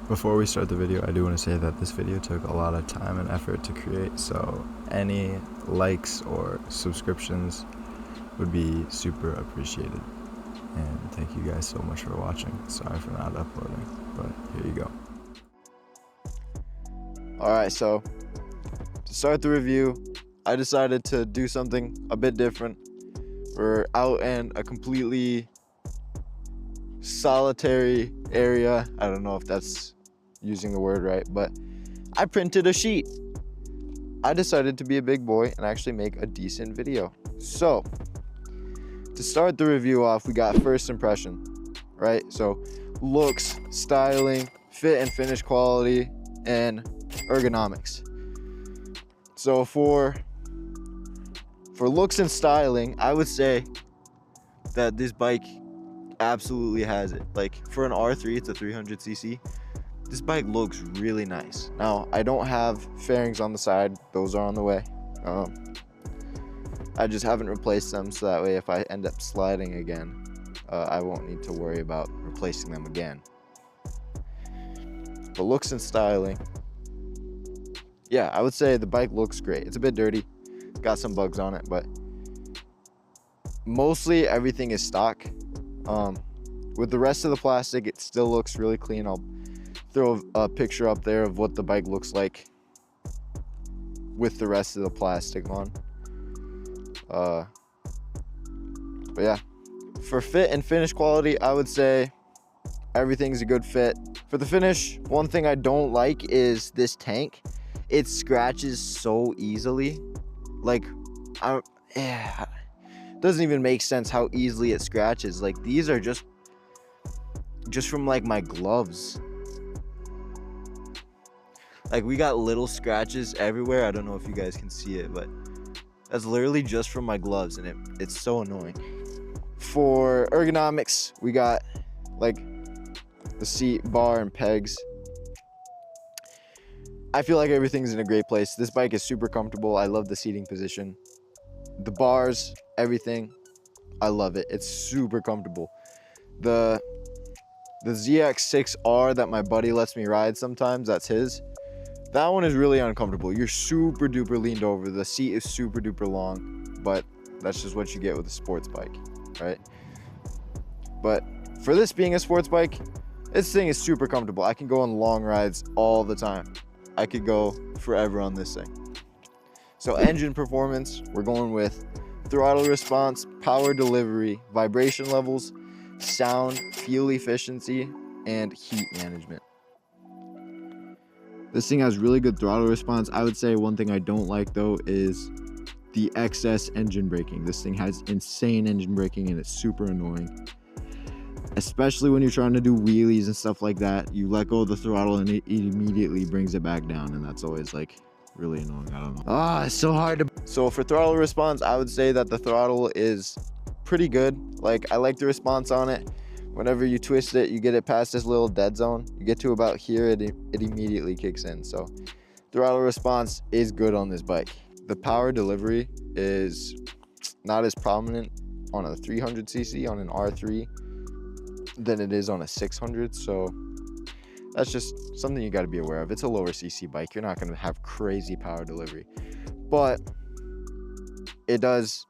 Before we start the video, I do want to say that this video took a lot of time and effort to create, so any likes or subscriptions would be super appreciated. And thank you guys so much for watching. Sorry for not uploading, but here you go. Alright, so to start the review, I decided to do something a bit different. We're out in a completely solitary area. I don't know if that's using the word right, but I printed a sheet. I decided to be a big boy and actually make a decent video. So to start the review off, we got first impression, right? So looks, styling, fit and finish quality, and ergonomics. So for looks and styling, I would say that this bike absolutely has it. Like for an R3, it's a 300cc. This bike looks really nice. Now, I don't have fairings on the side. Those are on the way. I just haven't replaced them, so that way if I end up sliding again, I won't need to worry about replacing them again. But looks and styling, yeah, I would say the bike looks great. It's a bit dirty, got some bugs on it, but mostly everything is stock. With the rest of the plastic, it still looks really clean. I'll throw a picture up there of what the bike looks like with the rest of the plastic on. But yeah, for fit and finish quality, I would say everything's a good fit. For the finish, one thing I don't like is this tank. It scratches so easily. Like, it doesn't even make sense how easily it scratches. Like, these are just from like my gloves. Like, we got little scratches everywhere. I don't know if you guys can see it, but that's literally just from my gloves, and it's so annoying. For ergonomics, we got like the seat bar and pegs. I feel like everything's in a great place. This bike is super comfortable. I love the seating position. The bars, everything, I love it. It's super comfortable. The ZX6R that my buddy lets me ride sometimes, that's his. That one is really uncomfortable. You're super duper leaned over. The seat is super duper long, but that's just what you get with a sports bike, right? But for this being a sports bike, this thing is super comfortable. I can go on long rides all the time. I could go forever on this thing. So engine performance, we're going with throttle response, power delivery, vibration levels, sound, fuel efficiency, and heat management. This thing has really good throttle response. I would say one thing I don't like though is the excess engine braking. This thing has insane engine braking and it's super annoying. Especially when you're trying to do wheelies and stuff like that. You let go of the throttle and it immediately brings it back down, and that's always like really annoying. I don't know. It's so hard to... So for throttle response, I would say that the throttle is pretty good. Like, I like the response on it. Whenever you twist it, you get it past this little dead zone. You get to about here, it immediately kicks in. So throttle response is good on this bike. The power delivery is not as prominent on a 300cc, on an R3, than it is on a 600. So that's just something you got to be aware of. It's a lower cc bike. You're not going to have crazy power delivery, but it does.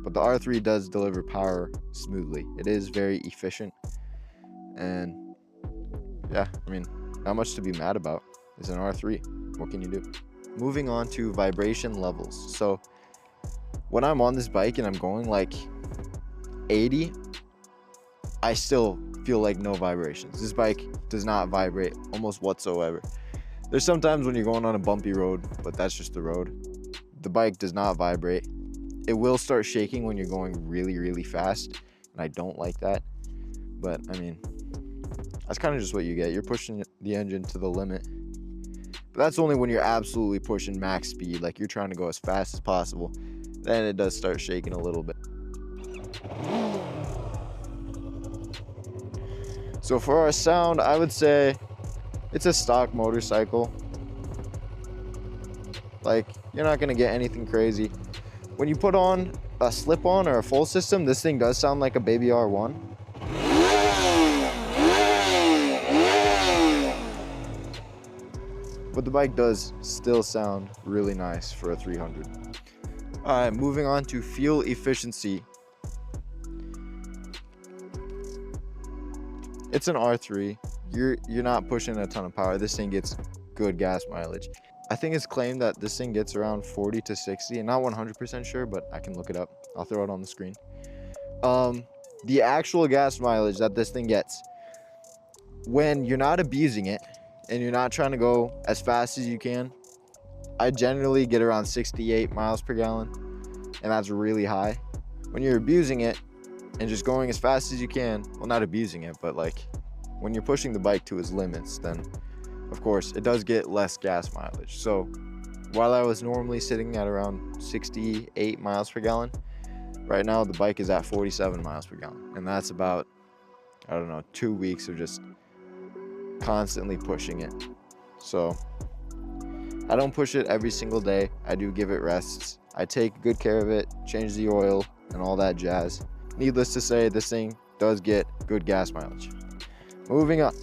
But the R3 does deliver power smoothly. It is very efficient. And yeah, I mean, not much to be mad about. It's an R3. What can you do? Moving on to vibration levels. So when I'm on this bike and I'm going like 80, I still feel like no vibrations. This bike does not vibrate almost whatsoever. There's sometimes when you're going on a bumpy road, but that's just the road. The bike does not vibrate. It will start shaking when you're going really, really fast, and I don't like that. But I mean, that's kind of just what you get. You're pushing the engine to the limit. But that's only when you're absolutely pushing max speed, like you're trying to go as fast as possible. Then it does start shaking a little bit. So for our sound, I would say it's a stock motorcycle. Like, you're not gonna get anything crazy. When you put on a slip-on or a full system, this thing does sound like a baby R1. but the bike does still sound really nice for a 300. All right, moving on to fuel efficiency. It's an R3. You're not pushing a ton of power. This thing gets good gas mileage. I think it's claimed that this thing gets around 40 to 60, and not 100% sure, but I can look it up. I'll throw it on the screen. The actual gas mileage that this thing gets, when you're not abusing it and you're not trying to go as fast as you can, I generally get around 68 miles per gallon, and that's really high. When you're abusing it and just going as fast as you can, well, not abusing it, but like when you're pushing the bike to its limits, then of course it does get less gas mileage. So while I was normally sitting at around 68 miles per gallon, right now the bike is at 47 miles per gallon, and that's about, I don't know, 2 weeks of just constantly pushing it. So I don't push it every single day. I do give it rests. I take good care of it, change the oil and all that jazz. Needless to say, this thing does get good gas mileage. Moving on.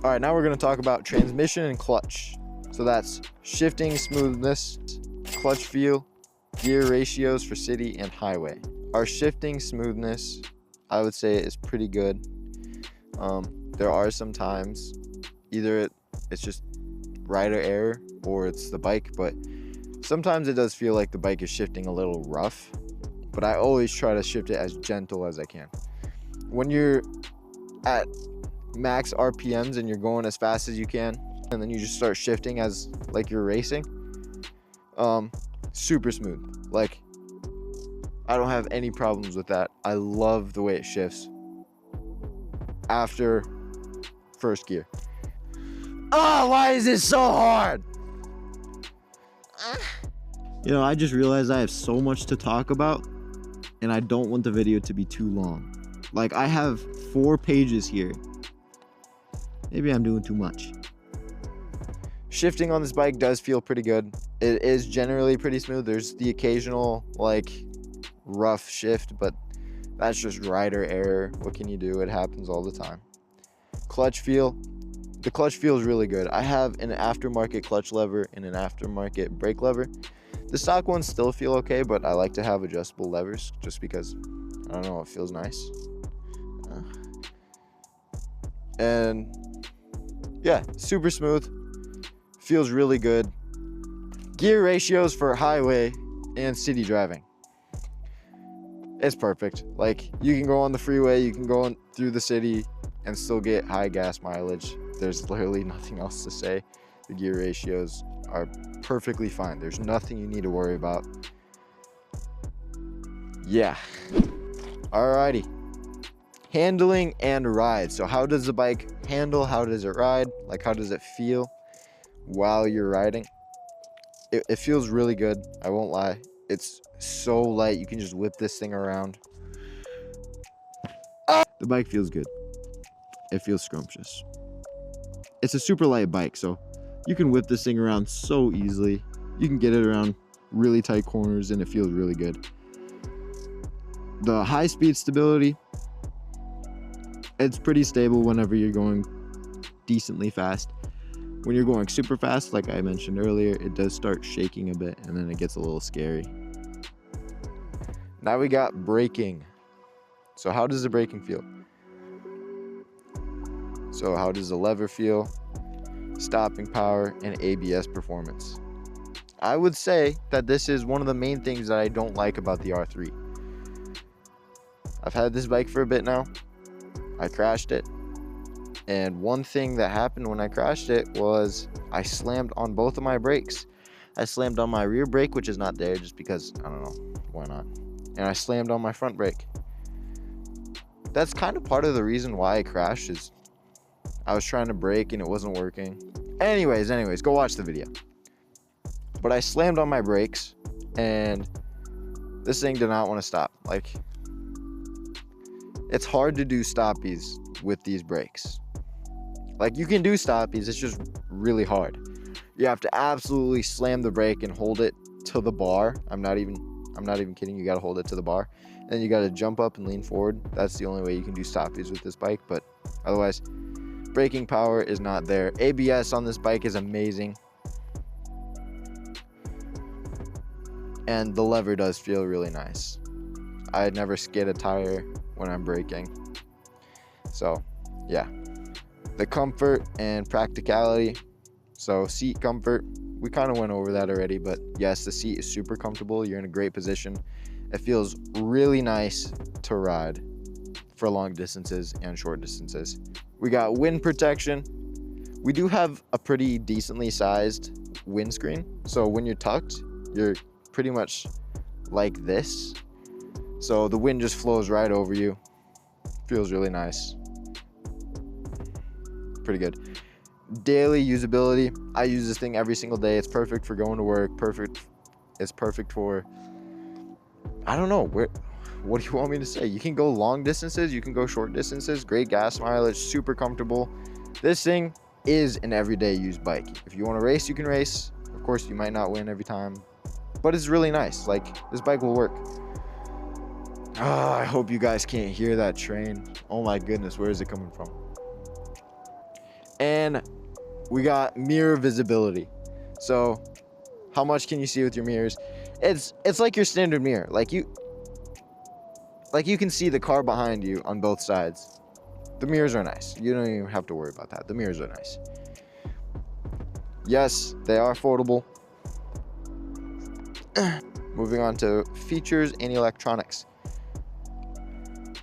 All right, now we're going to talk about transmission and clutch. So that's shifting smoothness, clutch feel, gear ratios for city and highway. Our shifting smoothness, I would say, is pretty good. There are some times either it's just rider error or it's the bike, but sometimes it does feel like the bike is shifting a little rough, but I always try to shift it as gentle as I can. When you're at max RPMs and you're going as fast as you can, and then you just start shifting as like you're racing, super smooth. Like, I don't have any problems with that. I love the way it shifts after first gear. Oh, why is this so hard? You know, I just realized I have so much to talk about, and I don't want the video to be too long. Like, I have 4 pages here. Maybe I'm doing too much. Shifting on this bike does feel pretty good. It is generally pretty smooth. There's the occasional like rough shift, but that's just rider error. What can you do? It happens all the time. Clutch feel. The clutch feels really good. I have an aftermarket clutch lever and an aftermarket brake lever. The stock ones still feel okay, but I like to have adjustable levers just because, I don't know, it feels nice. And yeah, super smooth. Feels really good. Gear ratios for highway and city driving. It's perfect. Like, you can go on the freeway, you can go through the city and still get high gas mileage. There's literally nothing else to say. The gear ratios are perfectly fine. There's nothing you need to worry about. Yeah. Alrighty. Handling and ride. So how does the bike handle? How does it ride? Like, how does it feel while you're riding? It feels really good. I won't lie. It's so light. You can just whip this thing around. The bike feels good. It feels scrumptious. It's a super light bike, so you can whip this thing around so easily. You can get it around really tight corners and it feels really good. The high speed stability, it's pretty stable whenever you're going decently fast. When you're going super fast, like I mentioned earlier, it does start shaking a bit and then it gets a little scary. Now we got braking. So how does the braking feel? So how does the lever feel? Stopping power and ABS performance. I would say that this is one of the main things that I don't like about the R3. I've had this bike for a bit now. I crashed it. And one thing that happened when I crashed it was I slammed on both of my brakes. I slammed on my rear brake, which is not there just because, I don't know, why not? And I slammed on my front brake. That's kind of part of the reason why I crashed, is I was trying to brake and it wasn't working. Anyways, go watch the video. But I slammed on my brakes and this thing did not want to stop. Like, it's hard to do stoppies with these brakes. Like, you can do stoppies, it's just really hard. You have to absolutely slam the brake and hold it to the bar. I'm not even kidding. You got to hold it to the bar. And then you got to jump up and lean forward. That's the only way you can do stoppies with this bike, but otherwise braking power is not there. ABS on this bike is amazing. And the lever does feel really nice. I never skid a tire when I'm braking. So yeah, the comfort and practicality. So seat comfort, we kind of went over that already, but yes, the seat is super comfortable. You're in a great position. It feels really nice to ride for long distances and short distances. We got wind protection. We do have a pretty decently sized windscreen. So when you're tucked, you're pretty much like this. So the wind just flows right over you. Feels really nice. Pretty good. Daily usability. I use this thing every single day. It's perfect for going to work. It's perfect for, I don't know, what do you want me to say? You can go long distances, you can go short distances. Great gas mileage, super comfortable. This thing is an everyday use bike. If you want to race, you can race. Of course, you might not win every time, but it's really nice. Like, this bike will work. Oh, I hope you guys can't hear that train. Oh my goodness, where is it coming from? And we got mirror visibility. So how much can you see with your mirrors? It's like your standard mirror. Like you can see the car behind you on both sides. The mirrors are nice. You don't even have to worry about that. The mirrors are nice. Yes, they are foldable. Moving on to features and electronics.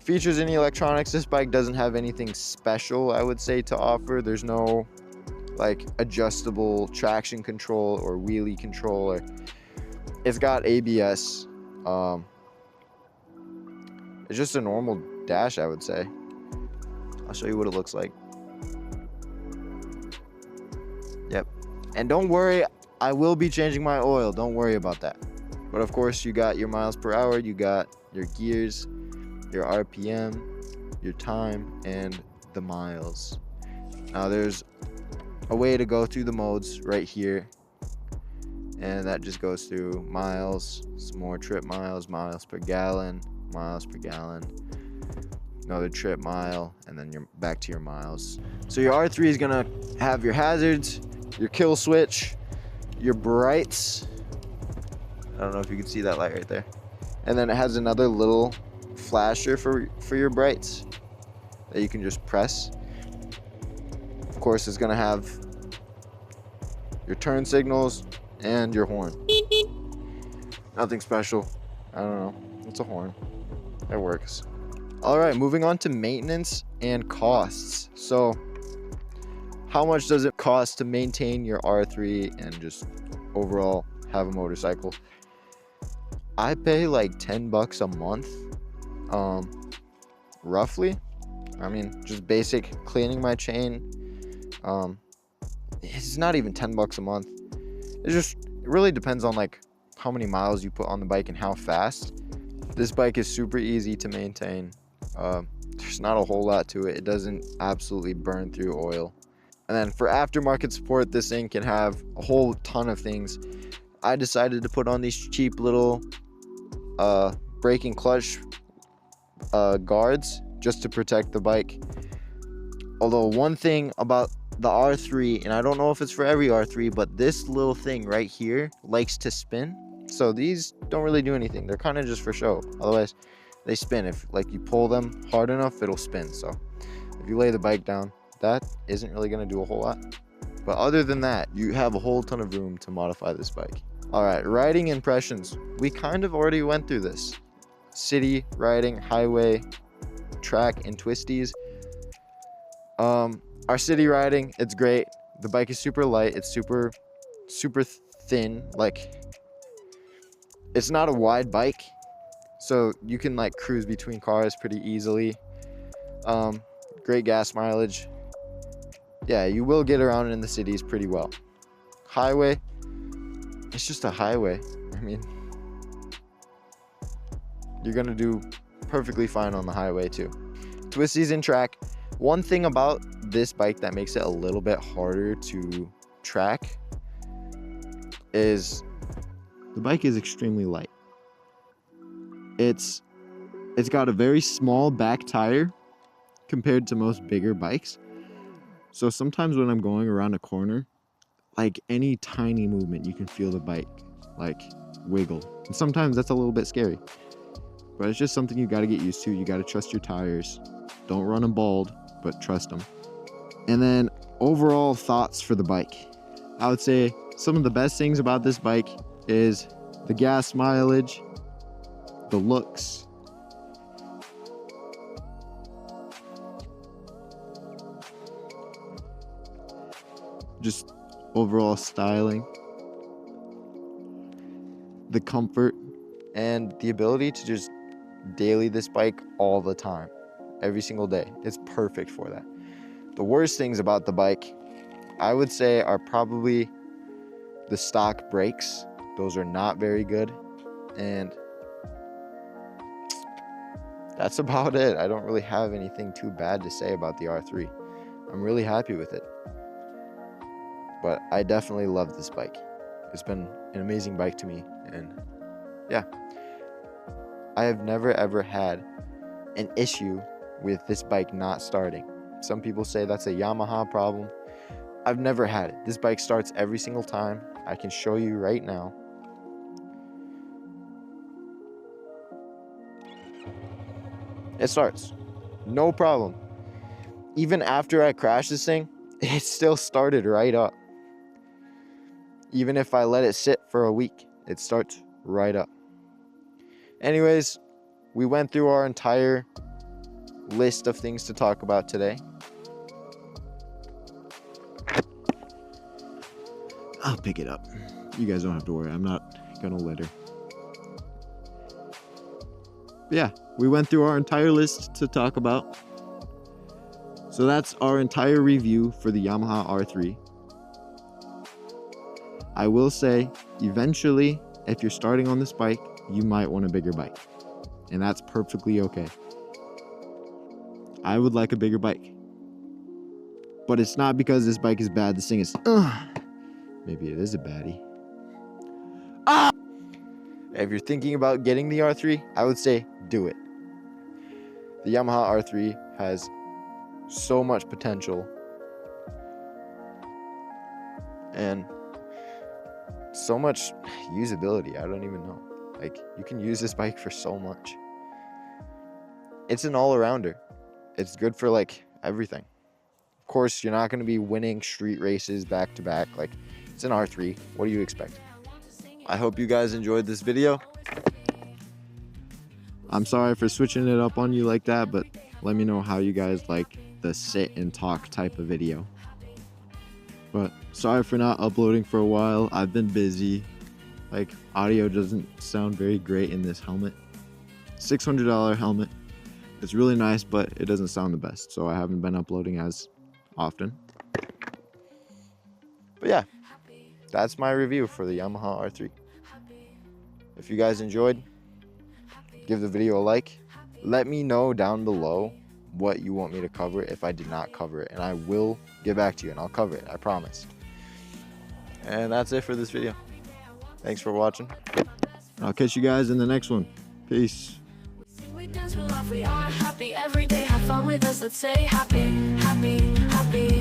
Features and electronics, this bike doesn't have anything special, I would say, to offer. There's no like adjustable traction control or wheelie control. It's got ABS. It's just a normal dash, I would say. I'll show you what it looks like. Yep. And don't worry, I will be changing my oil. Don't worry about that. But of course, you got your miles per hour, you got your gears, your RPM, your time, and the miles. Now there's a way to go through the modes right here. And that just goes through miles, some more trip miles, miles per gallon, another trip mile, and then you're back to your miles. So your R3 is gonna have your hazards, your kill switch, your brights. I don't know if you can see that light right there. And then it has another little flasher for your brights that you can just press. Of course, it's gonna have your turn signals and your horn. Nothing special. I don't know. It's a horn. It works. All right, moving on to maintenance and costs. So how much does it cost to maintain your R3 and just overall have a motorcycle? I pay like 10 bucks a month, roughly. I mean, just basic cleaning my chain. It's not even 10 bucks a month. It really depends on like how many miles you put on the bike and how fast. This bike is super easy to maintain. There's not a whole lot to it. It doesn't absolutely burn through oil. And then for aftermarket support, this thing can have a whole ton of things. I decided to put on these cheap little brake and clutch guards just to protect the bike. Although one thing about the R3, and I don't know if it's for every R3, but this little thing right here likes to spin. So these don't really do anything. They're kind of just for show. Otherwise, they spin. If like you pull them hard enough, it'll spin. So if you lay the bike down, that isn't really going to do a whole lot. But other than that, you have a whole ton of room to modify this bike. All right, riding impressions. We kind of already went through this. City riding, highway, track, and twisties. Our city riding, it's great. The bike is super light. It's super thin. Like, it's not a wide bike, so you can like cruise between cars pretty easily. Great gas mileage. Yeah, you will get around in the cities pretty well. Highway, it's just a highway. I mean, you're gonna do perfectly fine on the highway too. Twisties and track. One thing about this bike that makes it a little bit harder to track is the bike is extremely light. It's got a very small back tire compared to most bigger bikes. So sometimes when I'm going around a corner, like any tiny movement, you can feel the bike like wiggle. And sometimes that's a little bit scary. But it's just something you got to get used to. You got to trust your tires. Don't run them bald, but trust them. And then overall thoughts for the bike. I would say some of the best things about this bike is the gas mileage, the looks, just overall styling, the comfort, and the ability to just daily this bike all the time, every single day. It's perfect for that. The worst things about the bike, I would say, are probably the stock brakes. Those are not very good, and that's about it. I don't really have anything too bad to say about the R3. I'm really happy with it, but I definitely love this bike. It's been an amazing bike to me, and yeah, I have never ever had an issue with this bike not starting. Some people say that's a Yamaha problem. I've never had it. This bike starts every single time. I can show you right now. It starts, no problem. Even after I crashed this thing, it still started right up. Even if I let it sit for a week, it starts right up. Anyways, we went through our entire list of things to talk about today. I'll pick it up. You guys don't have to worry. I'm not gonna let her. But yeah, we went through our entire list to talk about. So that's our entire review for the Yamaha R3. I will say, eventually, if you're starting on this bike, you might want a bigger bike. And that's perfectly okay. I would like a bigger bike. But it's not because this bike is bad. This thing is, maybe it is a baddie. If you're thinking about getting the R3, I would say do it. The Yamaha R3 has so much potential and so much usability. I don't even know. Like, you can use this bike for so much. It's an all-arounder. It's good for like everything. Of course, you're not going to be winning street races back to back. Like, it's an R3. What do you expect? I hope you guys enjoyed this video. I'm sorry for switching it up on you like that, but let me know how you guys like the sit and talk type of video. But sorry for not uploading for a while. I've been busy. Like, audio doesn't sound very great in this helmet. $600 helmet. It's really nice, but it doesn't sound the best, so I haven't been uploading as often. But yeah, that's my review for the Yamaha R3. If you guys enjoyed, give the video a like. Let me know down below what you want me to cover if I did not cover it, and I will get back to you and I'll cover it, I promise. And that's it for this video. Thanks for watching. I'll catch you guys in the next one. Peace. We dance, we laugh, we are happy every day. Have fun with us, let's say happy, happy, happy.